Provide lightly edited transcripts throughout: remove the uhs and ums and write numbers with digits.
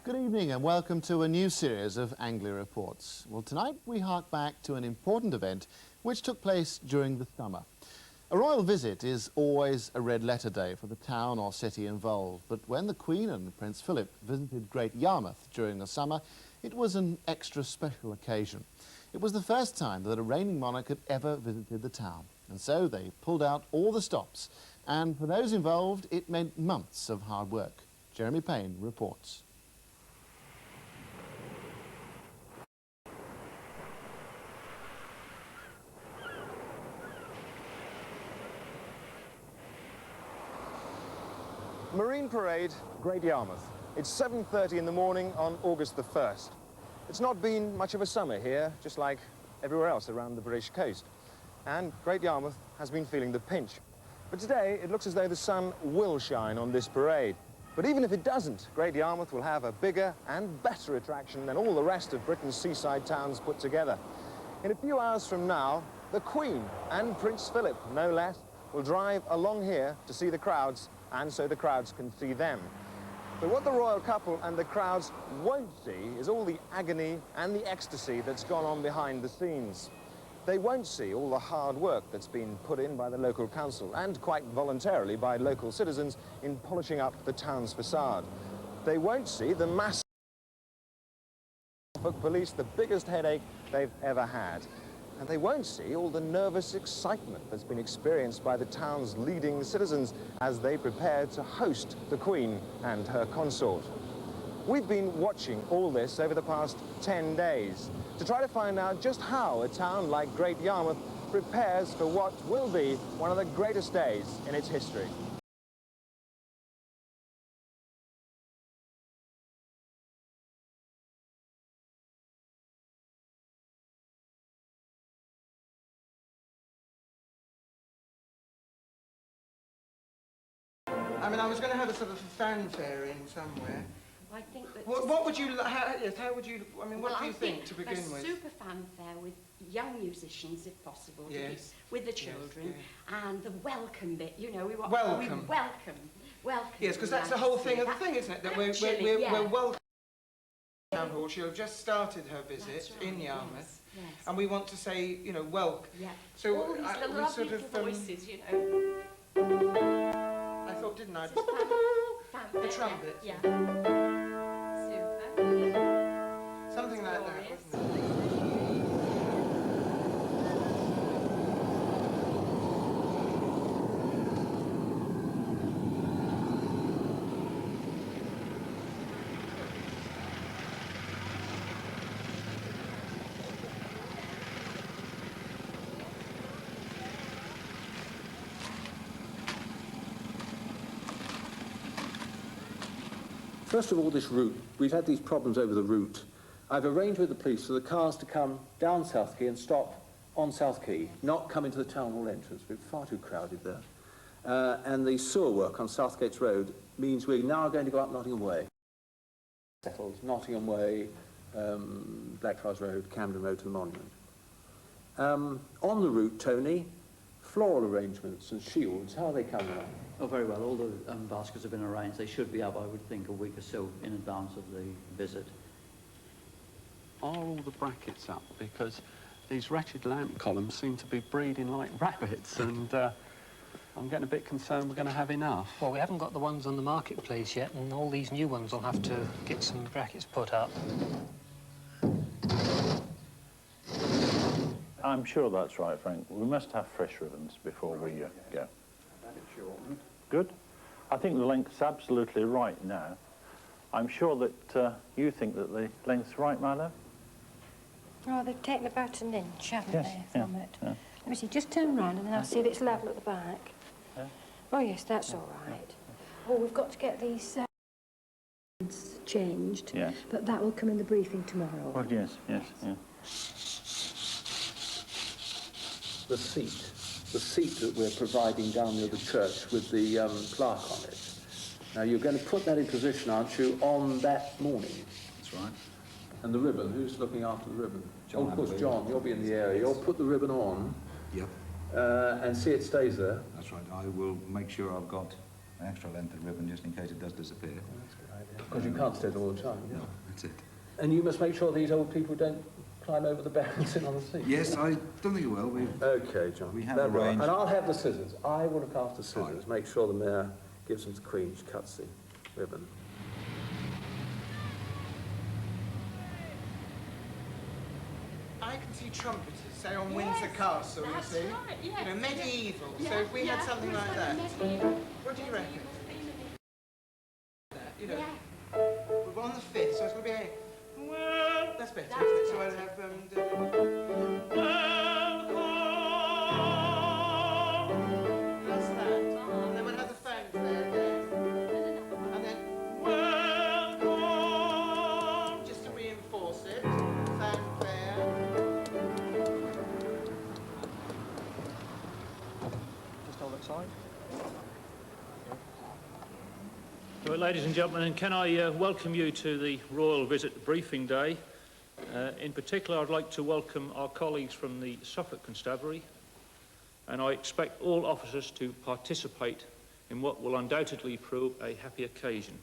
Good evening and welcome to a new series of Anglia Reports. Well, tonight we hark back to an important event which took place during the summer. A royal visit is always a red-letter day for the town or city involved, but when the Queen and Prince Philip visited Great Yarmouth during the summer, it was an extra special occasion. It was the first time that a reigning monarch had ever visited the town, and so they pulled out all the stops, and for those involved it meant months of hard work. Jeremy Payne reports. Marine Parade, Great Yarmouth. It's 7:30 in the morning on August the 1st. It's not been much of a summer here, just like everywhere else around the British coast. And Great Yarmouth has been feeling the pinch. But today, it looks as though the sun will shine on this parade. But even if it doesn't, Great Yarmouth will have a bigger and better attraction than all the rest of Britain's seaside towns put together. In a few hours from now, the Queen and Prince Philip, no less, will drive along here to see the crowds, and so the crowds can see them. But what the royal couple and the crowds won't see is all the agony and the ecstasy that's gone on behind the scenes. They won't see all the hard work that's been put in by the local council and quite voluntarily by local citizens in polishing up the town's facade. They won't see the massive police, the biggest headache they've ever had. And they won't see all the nervous excitement that's been experienced by the town's leading citizens as they prepare to host the Queen and her consort. We've been watching all this over the past 10 days to try to find out just how a town like Great Yarmouth prepares for what will be one of the greatest days in its history. I mean, I was going to have a sort of fanfare in somewhere. I think that... What would you... how would you... I mean, what do you think to begin with? A super fanfare with young musicians, if possible. Yes. With the children. Yes. And the welcome bit, you know. Welcome. Welcome. Yes, because that's the whole thing of the thing, isn't it? That we're welcome. Town Hall. She'll have just started her visit in Yarmouth. Yes. And we want to say, you know, welcome. Yeah. So all these little we lovely sort of... voices, you know. I thought, didn't I? Fanfare, The trumpet. Yeah. Super. Something like that, wasn't it? First of all, this route. We've had these problems over the route. I've arranged with the police for the cars to come down South Quay and stop on South Quay, not come into the town hall entrance. We're far too crowded there. And the sewer work on Southgates Road means we're now going to go up Nottingham Way. Settled Nottingham Way, Blackfriars Road, Camden Road to the Monument. On the route, Tony, floral arrangements and shields, how are they coming along? Oh, very well. All the baskets have been arranged. They should be up, I would think, a week or so in advance of the visit. Are all the brackets up? Because these wretched lamp columns seem to be breeding like rabbits, and I'm getting a bit concerned we're going to have enough. Well, we haven't got the ones on the marketplace yet, and all these new ones will have to get some brackets put up. I'm sure that's right, Frank. We must have fresh ribbons before we go. Good. I think the length's absolutely right now. I'm sure that you think that the length's right, Milo? Oh, they've taken about an inch, haven't Yes, they, from it? Yeah. Let me see, just turn round and then I'll see if it's level at the back. Yeah. Oh, yes, that's all right. Oh, we've got to get these changed, but that will come in the briefing tomorrow. Well, yes. The seat that we're providing down near the church with the plaque on it. Now, you're going to put that in position, aren't you, on that morning? That's right. And the ribbon, who's looking after the ribbon? John, of course, John, you'll be in the area. You'll put the ribbon on. Yep. And see it stays there. That's right. I will make sure I've got an extra length of ribbon just in case it does disappear. That's a good idea. Because you can't stay there all the time. No, that's it. And you must make sure these old people don't climb over the bed and sit on the seat. Yes, I don't think it will. Okay, John. We have That'll be all right. arranged. And I'll have the scissors. I will look after scissors. Make sure the mayor gives them to the Queen. She cuts the ribbon. I can see trumpeters, say on Windsor Castle, you see. Right, yes, you know, medieval. yes. So if we had something like that, Medieval. what do you reckon? You know, we're on the 5th, so it's going to be a... Well, that's better, isn't it? So I'll have... That's that. And then we'll have the fanfare again. And then... Welcome! Just to reinforce it. Fanfare. Just hold that side. Well, ladies and gentlemen, can I welcome you to the Royal Visit Briefing Day. In particular, I'd like to welcome our colleagues from the Suffolk Constabulary, and I expect all officers to participate in what will undoubtedly prove a happy occasion.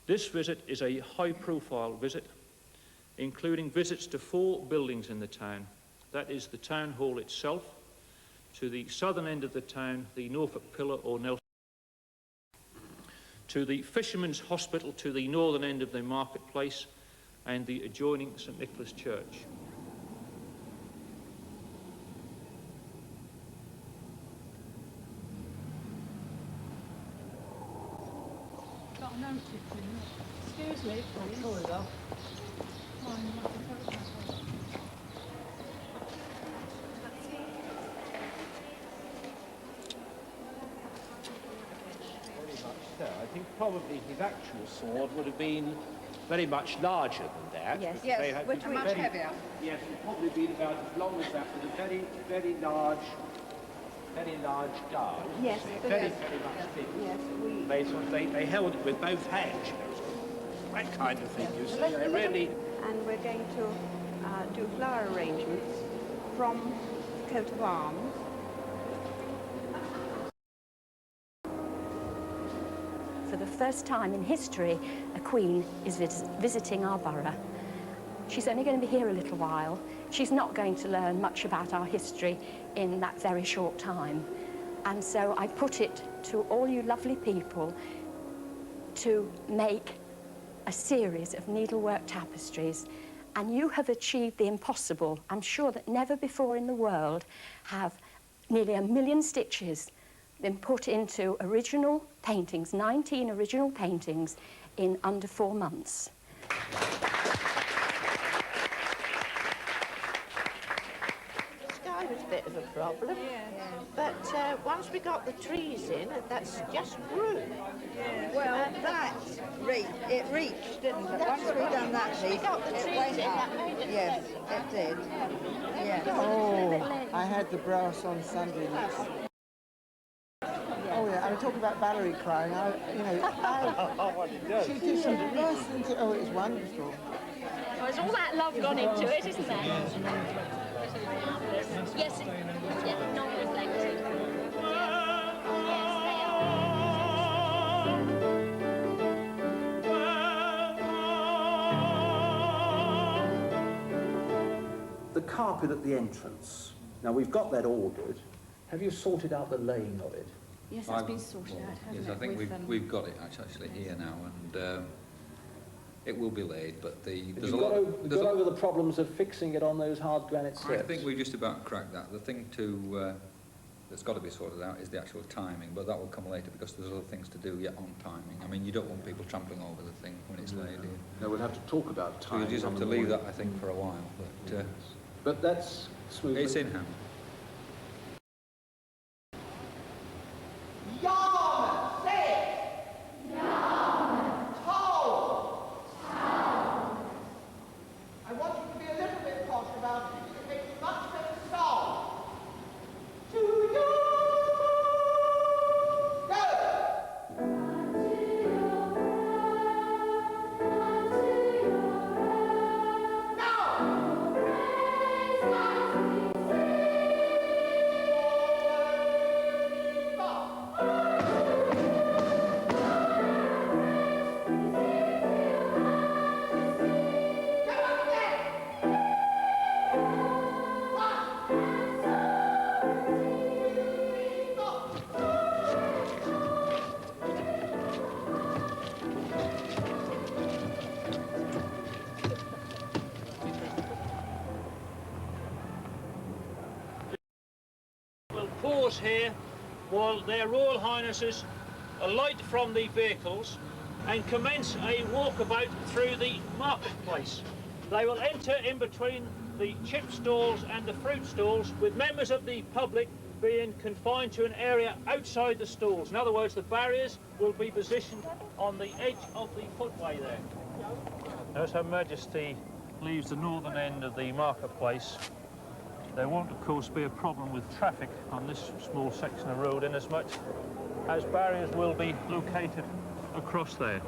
This visit is a high-profile visit, including visits to 4 buildings in the town. That is the Town Hall itself, to the southern end of the town, the Norfolk Pillar or Nelson, to the Fishermen's Hospital to the northern end of the marketplace, and the adjoining St Nicholas Church. Got a note, excuse me, please. Sorry, though. I think probably his actual sword would have been very much larger than that. Yes, because yes, they had much been heavier. Yes, it would probably been about as long as that with a very, very large guard. Yes, very much thick. Yes, They held it with both hands, you know, that kind of thing, you see. They really... And we're going to do flower arrangements from coat of arms. For the first time in history, a Queen is visiting our borough. She's only going to be here a little while. She's not going to learn much about our history in that very short time. And so I put it to all you lovely people to make a series of needlework tapestries, and you have achieved the impossible. I'm sure that never before in the world have nearly 1 million stitches been put into original paintings, 19 original paintings in under 4 months. The sky was a bit of a problem, but once we got the trees in, that's just grew. Well, it reached, didn't it? Once we done that leaf, it went up. Yes, it did. Yes. Oh, I had the brass on Sunday night. Oh yeah, I was talking about Valerie crying. She just burst into. Oh, it was wonderful. Oh, there's all that love gone into it, isn't there? Yes, non-reflecting. The carpet at the entrance. Now, we've got that ordered. Have you sorted out the laying of it? Yes, it's been sorted out, hasn't yes, it? I think we've got it actually here now, and it will be laid, but You've got over the problems of fixing it on those hard granite steps. I think we've just about cracked that. The thing that's got to be sorted out is the actual timing, but that will come later because there's other things to do yet on timing. I mean, you don't want people trampling over the thing when it's laid in. No, we'll have to talk about So timing. you just have to leave that, I think, for a while. But that's smoothly. It's in hand. Yarmouth, say it! Yarmouth. Town. I want you to be a little bit posh about it. It makes a much better sound. To Yarmouth. Go! Now! pause here while their Royal Highnesses alight from the vehicles and commence a walkabout through the marketplace. They will enter in between the chip stalls and the fruit stalls, with members of the public being confined to an area outside the stalls. In other words, the barriers will be positioned on the edge of the footway there. As Her Majesty leaves the northern end of the marketplace, there won't, of course, be a problem with traffic on this small section of road, inasmuch as barriers will be located across there.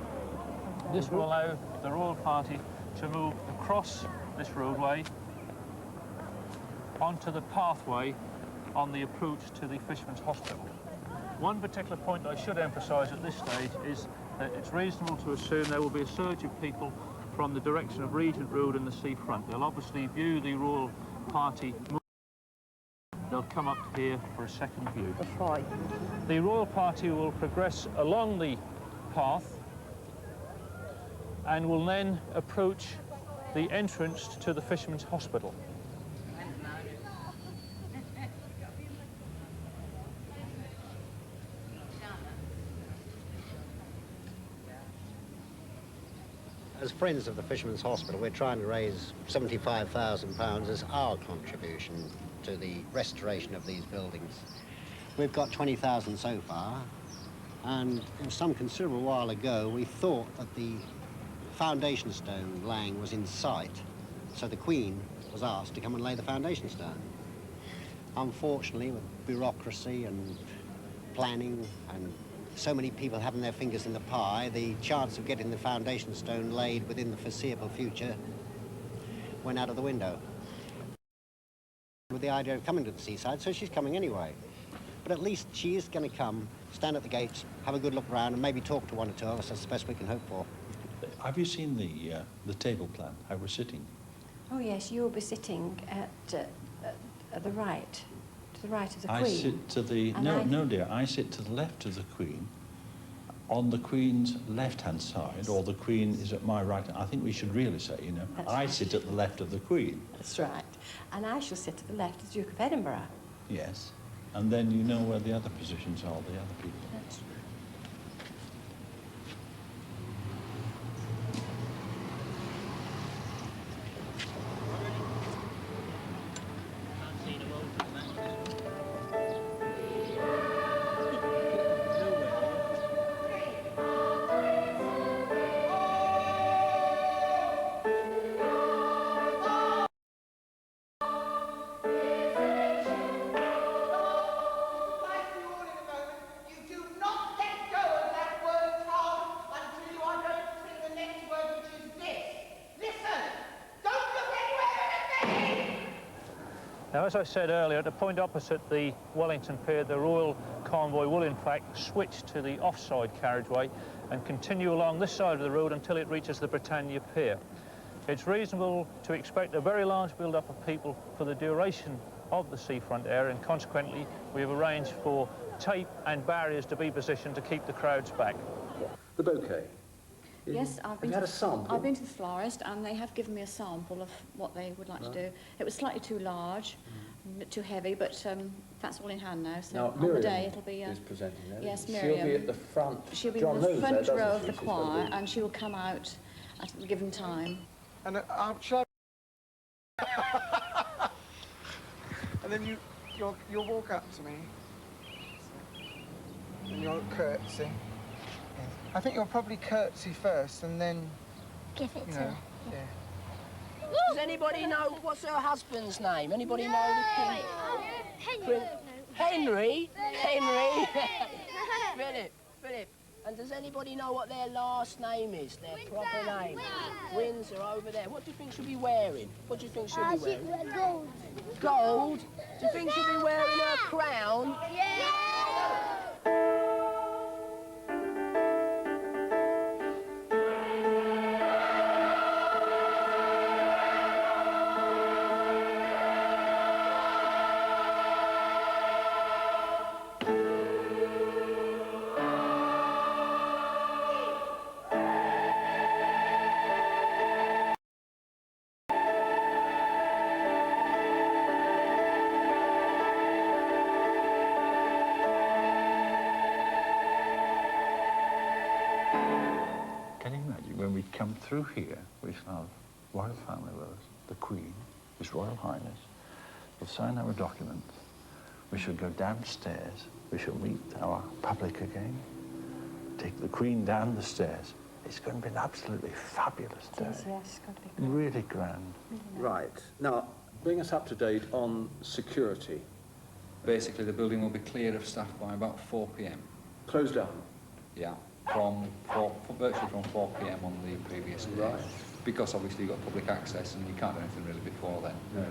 This will allow the royal party to move across this roadway onto the pathway on the approach to the Fishermen's Hospital. One particular point I should emphasise at this stage is that it's reasonable to assume there will be a surge of people from the direction of Regent Road and the seafront. They'll obviously view the royal party move. They'll come up here for a second view. That's right. The royal party will progress along the path and will then approach the entrance to the Fishermen's Hospital. As Friends of the Fishermen's Hospital, we're trying to raise £75,000 as our contribution to the restoration of these buildings. We've got 20,000 so far, and some considerable while ago we thought that the foundation stone laying was in sight, so the Queen was asked to come and lay the foundation stone. Unfortunately, with bureaucracy and planning and so many people having their fingers in the pie, the chance of getting the foundation stone laid within the foreseeable future went out of the window. With the idea of coming to the seaside, so she's coming anyway. But at least she is going to come, stand at the gates, have a good look around, and maybe talk to one or two of us. That's the best we can hope for. Have you seen the table plan, how we're sitting? Oh yes, you'll be sitting at the right, to the right of the Queen. I sit to the... No, dear, I sit to the left of the Queen, on the Queen's left-hand side, or the Queen is at my right. I think we should really say, you know, I sit at the left of the Queen. That's right. And I shall sit at the left of the Duke of Edinburgh. Yes. And then you know where the other positions are, the other people. That's right. Now, as I said earlier, at the point opposite the Wellington Pier, the royal convoy will in fact switch to the offside carriageway and continue along this side of the road until it reaches the Britannia Pier. It's reasonable to expect a very large build-up of people for the duration of the seafront area, and consequently we have arranged for tape and barriers to be positioned to keep the crowds back. The bouquet. Yes, I've been to the florist, and they have given me a sample of what they would like to do. It was slightly too large, a bit too heavy, but that's all in hand now. So now, on Miriam the day it'll be. is presenting that. Yes, Miriam. She'll be at the front. She'll be John in the knows front that, row of she? the choir, and she will come out at a given time. And shall I... and then you'll walk up to me, and you'll curtsy. I think you'll probably curtsy first, and then... Give it to her. Yeah. Does anybody know what's her husband's name? Anybody know the king? Henry? Henry? Philip. And does anybody know what their last name is, their proper name? Windsor over there. What do you think she'll be wearing? What do you think she'll be wearing? She'll wear gold. Gold? Do you think she'll be wearing her crown? Yeah! when we come through here, we shall have royal family with us, the Queen, His Royal Highness. We'll sign our documents. We shall go downstairs. We shall meet our public again. Take the Queen down the stairs. It's going to be an absolutely fabulous day. Yes, it's going to be great. Really grand. Right. Now, bring us up to date on security. Basically, the building will be clear of staff by about 4 p.m. Closed down? Yeah, virtually from 4 p.m. on the previous day. Right. Because obviously you've got public access and you can't do anything really before then. No.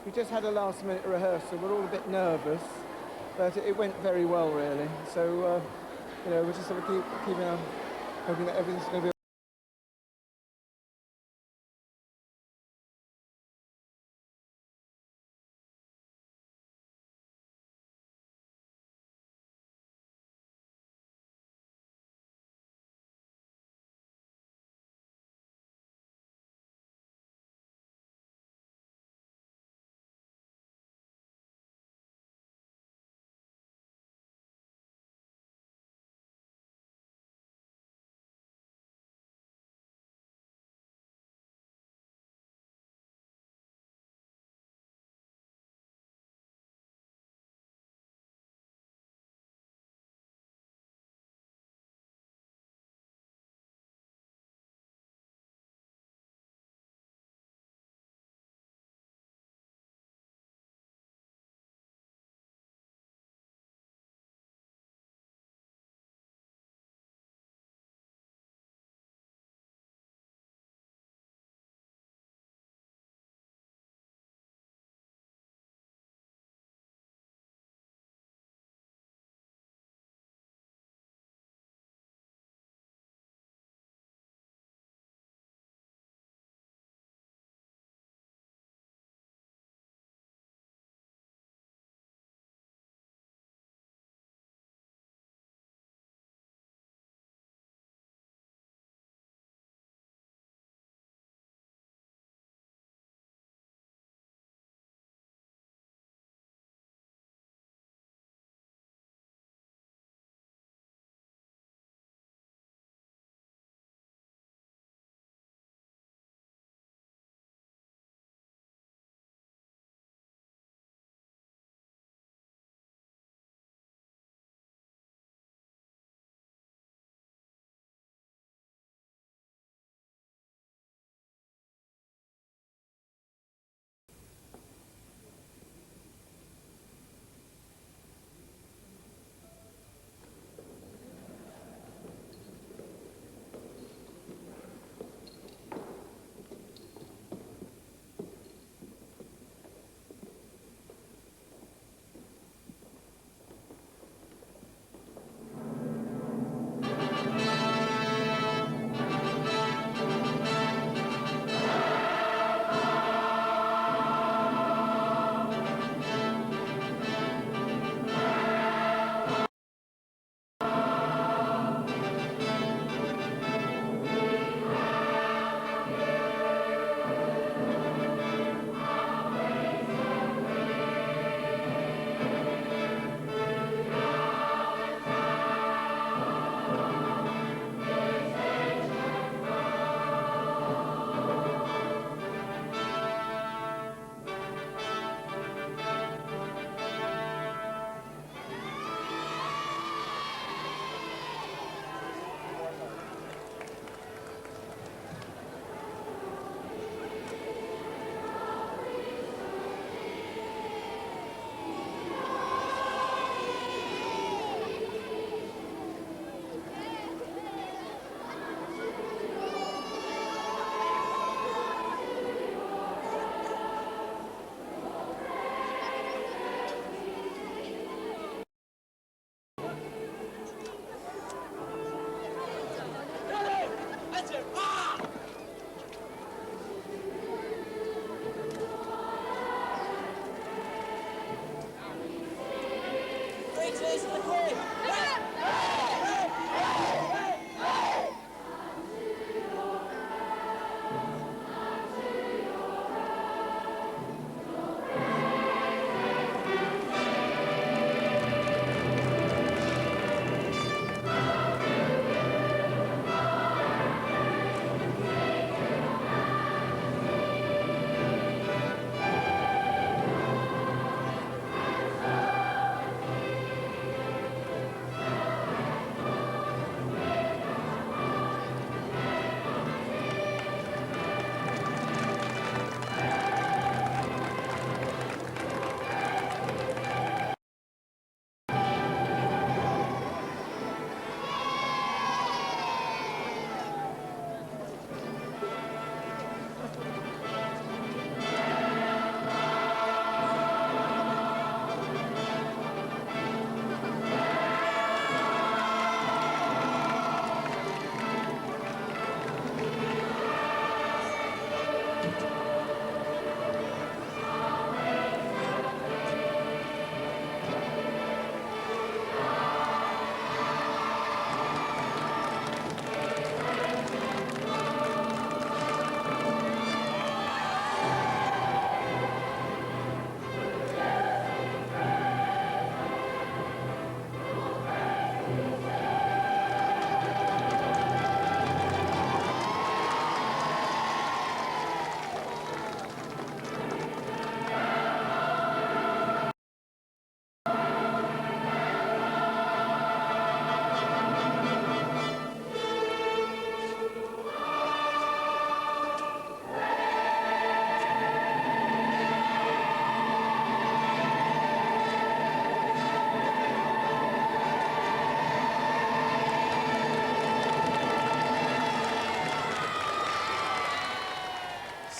We just had a last-minute rehearsal. We're all a bit nervous, but it went very well, really. So, you know, we're just sort of keeping on, hoping that everything's going to be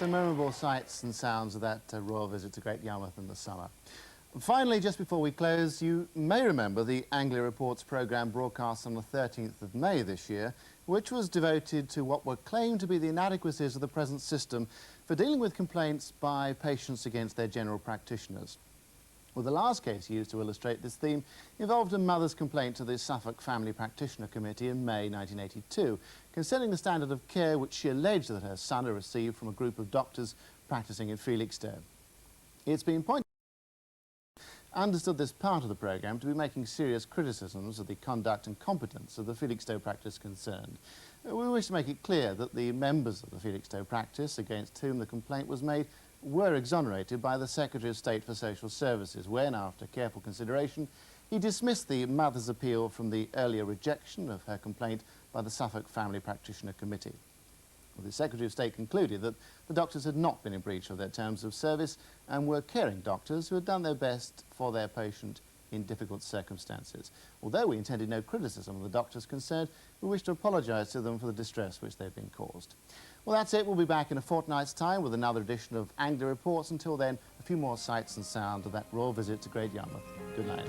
some memorable sights and sounds of that royal visit to Great Yarmouth in the summer. Finally, just before we close, you may remember the Anglia Reports programme broadcast on the 13th of May this year, which was devoted to what were claimed to be the inadequacies of the present system for dealing with complaints by patients against their general practitioners. Well, the last case used to illustrate this theme involved a mother's complaint to the Suffolk Family Practitioner Committee in May 1982 concerning the standard of care which she alleged that her son had received from a group of doctors practising in Felixstowe. It's been pointed understood this part of the programme to be making serious criticisms of the conduct and competence of the Felixstowe practice concerned. We wish to make it clear that the members of the Felixstowe practice against whom the complaint was made were exonerated by the Secretary of State for Social Services when, after careful consideration, he dismissed the mother's appeal from the earlier rejection of her complaint by the Suffolk Family Practitioner Committee. Well, the Secretary of State concluded that the doctors had not been in breach of their terms of service and were caring doctors who had done their best for their patient in difficult circumstances. Although we intended no criticism of the doctors concerned, we wish to apologise to them for the distress which they've been caused. Well, that's it. We'll be back in a fortnight's time with another edition of Anglia Reports. Until then, a few more sights and sounds of that royal visit to Great Yarmouth. Good night.